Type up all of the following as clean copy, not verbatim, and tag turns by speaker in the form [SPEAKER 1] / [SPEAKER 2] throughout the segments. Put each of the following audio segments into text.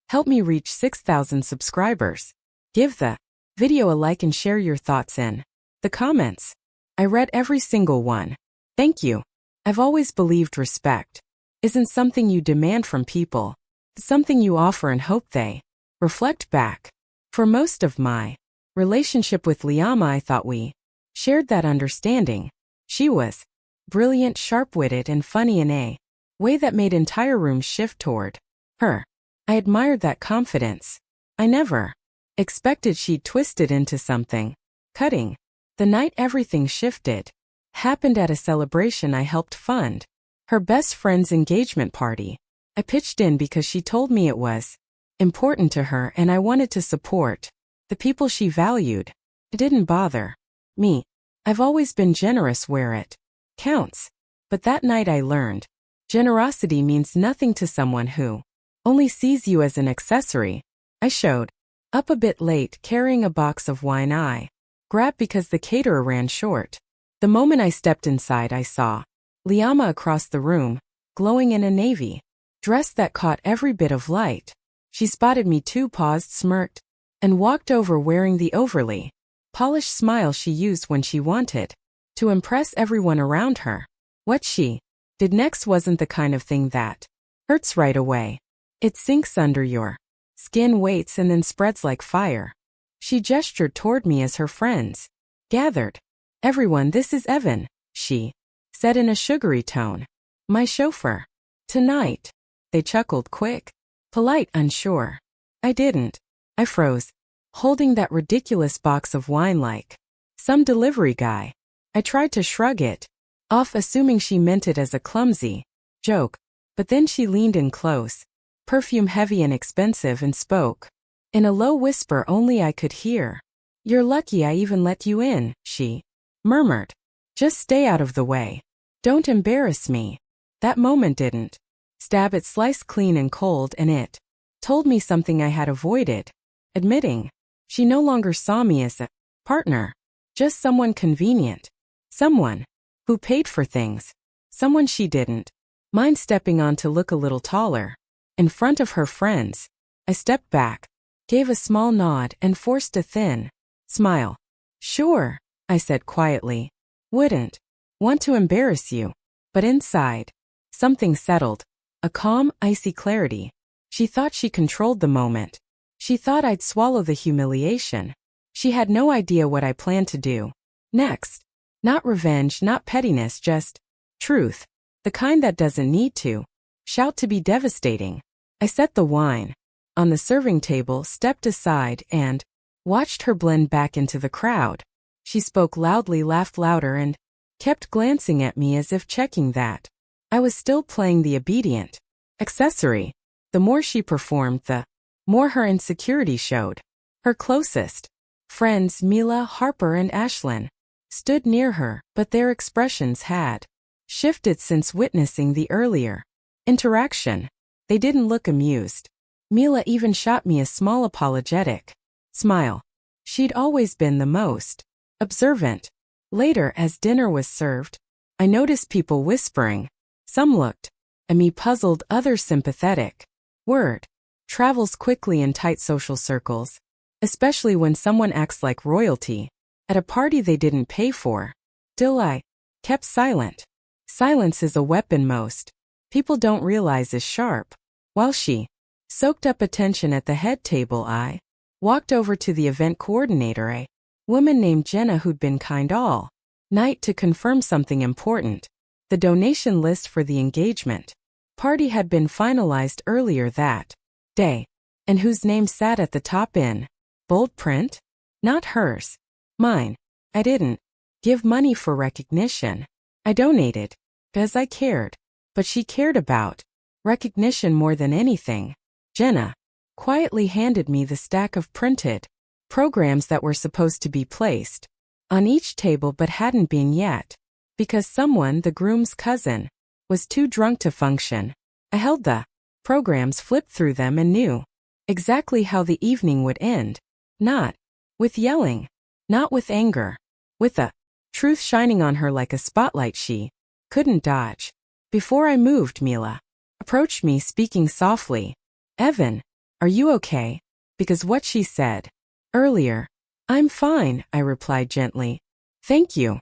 [SPEAKER 1] Help me reach 6,000 subscribers. Give the video a like and share your thoughts in the comments. I read every single one. Thank you. I've always believed respect isn't something you demand from people. It's something you offer and hope they reflect back. For most of my relationship with Liama, I thought we shared that understanding. She was brilliant, sharp-witted, and funny in a way that made entire rooms shift toward her. I admired that confidence. I never expected she'd twist it into something cutting. The night everything shifted happened at a celebration I helped fund. Her best friend's engagement party. I pitched in because she told me it was important to her and I wanted to support the people she valued. It didn't bother me. I've always been generous where it counts. But that night I learned generosity means nothing to someone who only sees you as an accessory. I showed up a bit late carrying a box of wine I grabbed because the caterer ran short. The moment I stepped inside, I saw Liama across the room, glowing in a navy dress that caught every bit of light. She spotted me too, paused, smirked, and walked over wearing the overly polished smile she used when she wanted to impress everyone around her. What she did next wasn't the kind of thing that hurts right away. It sinks under your skin, waits, and then spreads like fire. She gestured toward me as her friends gathered. Everyone, this is Evan, she said in a sugary tone. My chauffeur. Tonight. They chuckled, quick, polite, unsure. I didn't. I froze, holding that ridiculous box of wine like some delivery guy. I tried to shrug it off, assuming she meant it as a clumsy joke, but then she leaned in close, perfume heavy and expensive, and spoke in a low whisper only I could hear. You're lucky I even let you in, she murmured. Just stay out of the way. Don't embarrass me. That moment didn't stab, it sliced clean and cold, and it told me something I had avoided admitting. She no longer saw me as a partner, just someone convenient, someone who paid for things, someone she didn't mind stepping on to look a little taller. In front of her friends, I stepped back, gave a small nod, and forced a thin smile. Sure, I said quietly. Wouldn't want to embarrass you. But inside, something settled. A calm, icy clarity. She thought she controlled the moment. She thought I'd swallow the humiliation. She had no idea what I planned to do next. Not revenge, not pettiness, just truth. The kind that doesn't need to shout to be devastating. I set the wine on the serving table, stepped aside, and watched her blend back into the crowd. She spoke loudly, laughed louder, and kept glancing at me as if checking that I was still playing the obedient accessory. The more she performed, the more her insecurity showed. Her closest friends, Mila, Harper, and Ashlyn, stood near her, but their expressions had shifted since witnessing the earlier interaction. They didn't look amused. Mila even shot me a small apologetic smile. She'd always been the most observant. Later, as dinner was served, I noticed people whispering. Some looked at me puzzled, others sympathetic. Word travels quickly in tight social circles, especially when someone acts like royalty at a party they didn't pay for. Still, I kept silent. Silence is a weapon most people don't realize is sharp. While she soaked up attention at the head table, I walked over to the event coordinator, a woman named Jenna who'd been kind all night, to confirm something important. The donation list for the engagement party had been finalized earlier that day, and whose name sat at the top in bold print? Not hers. Mine. I didn't give money for recognition. I donated because I cared, but she cared about recognition more than anything. Jenna quietly handed me the stack of printed programs that were supposed to be placed on each table but hadn't been yet, because someone, the groom's cousin, was too drunk to function. I held the programs, flipped through them, and knew exactly how the evening would end. Not with yelling, not with anger, with the truth shining on her like a spotlight she couldn't dodge. Before I moved, Mila approached me, speaking softly. Evan, "Are you okay?" Because what she said earlier. "I'm fine," I replied gently. "Thank you."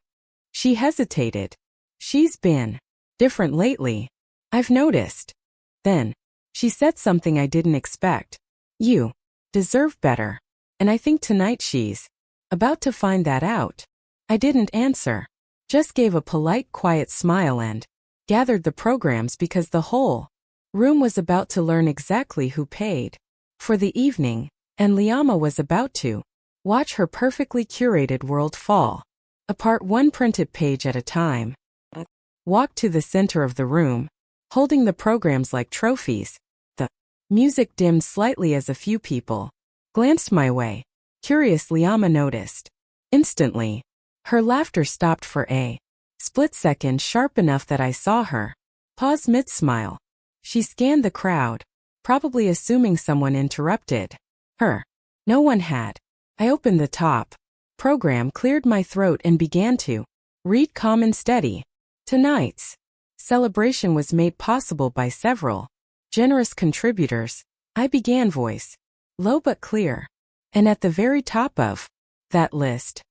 [SPEAKER 1] She hesitated. "She's been different lately. I've noticed." Then she said something I didn't expect. "You deserve better. And I think tonight she's about to find that out." I didn't answer. Just gave a polite, quiet smile and gathered the programs because the whole room was about to learn exactly who paid for the evening, and Liama was about to watch her perfectly curated world fall apart one printed page at a time. Walked to the center of the room, holding the programs like trophies. The music dimmed slightly as a few people glanced my way. Curious, Liama noticed. Instantly, her laughter stopped for a split second, sharp enough that I saw her pause mid-smile. She scanned the crowd, probably assuming someone interrupted her. No one had. I opened the top program, cleared my throat, and began to read calm and steady. Tonight's celebration was made possible by several generous contributors. I began, voice low but clear. And at the very top of that list,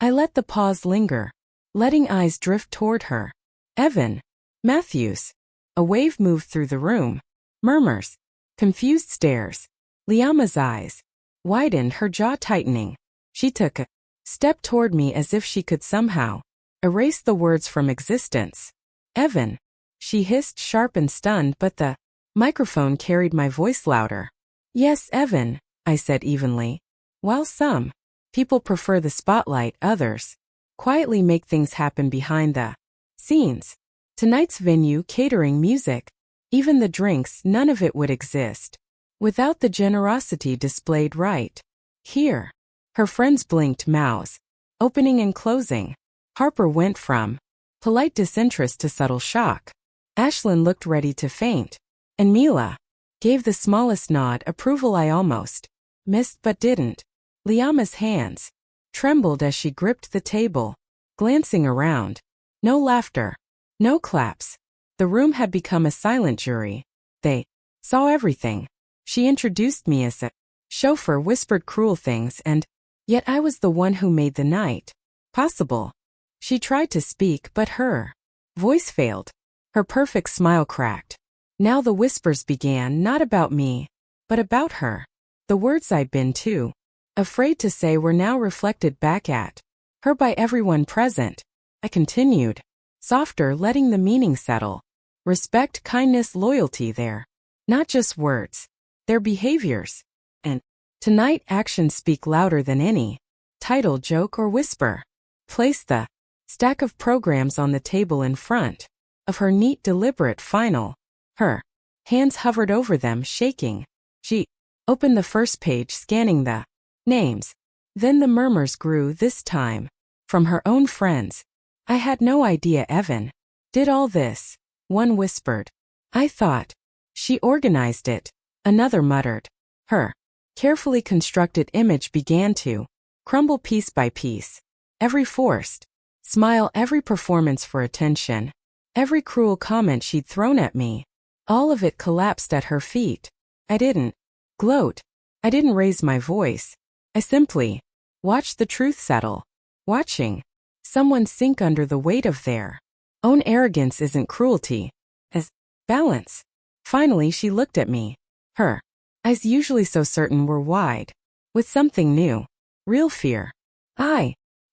[SPEAKER 1] I let the pause linger, letting eyes drift toward her. "Evan Matthews." A wave moved through the room. Murmurs. Confused stares. Liama's eyes widened, her jaw tightening. She took a step toward me as if she could somehow erase the words from existence. "Evan," she hissed, sharp and stunned, but the microphone carried my voice louder. "Yes, Evan," I said evenly. "While some people prefer the spotlight, others quietly make things happen behind the scenes. Tonight's venue, catering, music, even the drinks, none of it would exist without the generosity displayed right here." Her friends blinked, mouths opening and closing. Harper went from polite disinterest to subtle shock. Ashlyn looked ready to faint. And Mila gave the smallest nod, approval I almost missed but didn't. Liama's hands trembled as she gripped the table, glancing around. No laughter. No claps. The room had become a silent jury. They saw everything. She introduced me as a chauffeur, whispered cruel things, and yet I was the one who made the night possible. She tried to speak, but her voice failed. Her perfect smile cracked. Now the whispers began, not about me, but about her. The words I'd been too afraid to say were now reflected back at her by everyone present. I continued, softer, letting the meaning settle. Respect, kindness, loyalty, they're not just words. They're behaviors. And tonight actions speak louder than any title, joke, or whisper. Place the stack of programs on the table in front of her, neat, deliberate, final. Her hands hovered over them, shaking. She opened the first page, scanning the names. Then the murmurs grew, this time from her own friends. "I had no idea Evan did all this," one whispered. "I thought she organized it," another muttered. Her carefully constructed image began to crumble piece by piece. Every forced smile, every performance for attention, every cruel comment she'd thrown at me, all of it collapsed at her feet. I didn't gloat. I didn't raise my voice. I simply watched the truth settle. Watching someone sink under the weight of their own arrogance isn't cruelty, as balance. Finally she looked at me. Her eyes, usually so certain, were wide with something new. Real fear.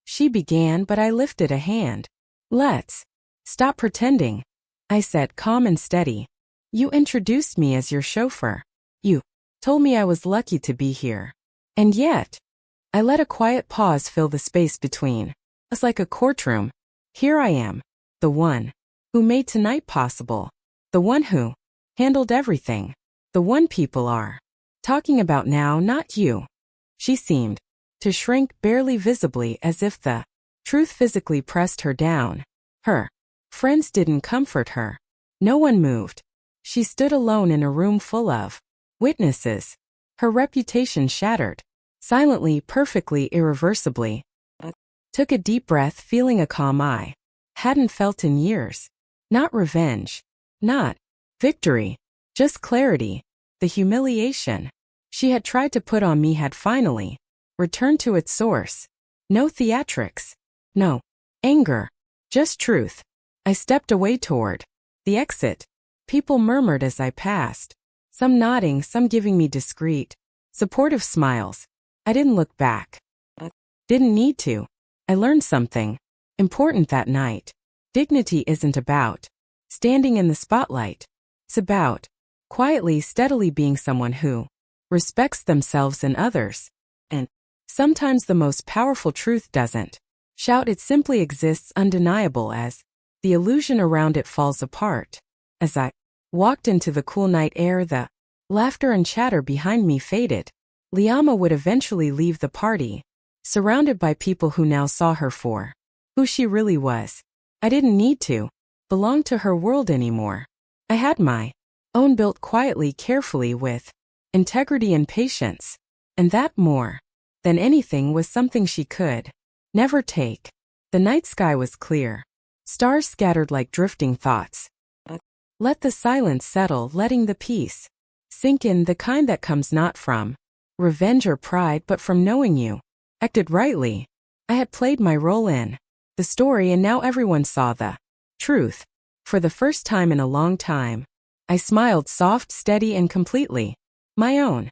[SPEAKER 1] She began, but I lifted a hand. "Let's stop pretending," I said, calm and steady. "You introduced me as your chauffeur. You told me I was lucky to be here. And yet," I let a quiet pause fill the space between us like a courtroom. "Here I am, the one who made tonight possible, the one who handled everything, the one people are talking about now, not you." She seemed to shrink, barely visibly, as if the truth physically pressed her down. Her friends didn't comfort her. No one moved. She stood alone in a room full of witnesses. Her reputation shattered. Silently, perfectly, irreversibly. Took a deep breath, feeling a calm I hadn't felt in years. Not revenge. Not victory. Just clarity. The humiliation she had tried to put on me had finally returned to its source. No theatrics. No anger. Just truth. I stepped away toward the exit. People murmured as I passed. Some nodding, some giving me discreet, supportive smiles. I didn't look back. Didn't need to. I learned something important that night. Dignity isn't about standing in the spotlight. It's about quietly, steadily being someone who respects themselves and others. And sometimes the most powerful truth doesn't shout, it simply exists undeniable as the illusion around it falls apart. As I walked into the cool night air, the laughter and chatter behind me faded. Liama would eventually leave the party, surrounded by people who now saw her for who she really was. I didn't need to belong to her world anymore. I had my own, built quietly, carefully, with integrity and patience. And that, more than anything, was something she could never take. The night sky was clear. Stars scattered like drifting thoughts. Let the silence settle, letting the peace sink in, the kind that comes not from revenge or pride, but from knowing you acted rightly. I had played my role in the story, and now everyone saw the truth. For the first time in a long time, I smiled, soft, steady, and completely my own.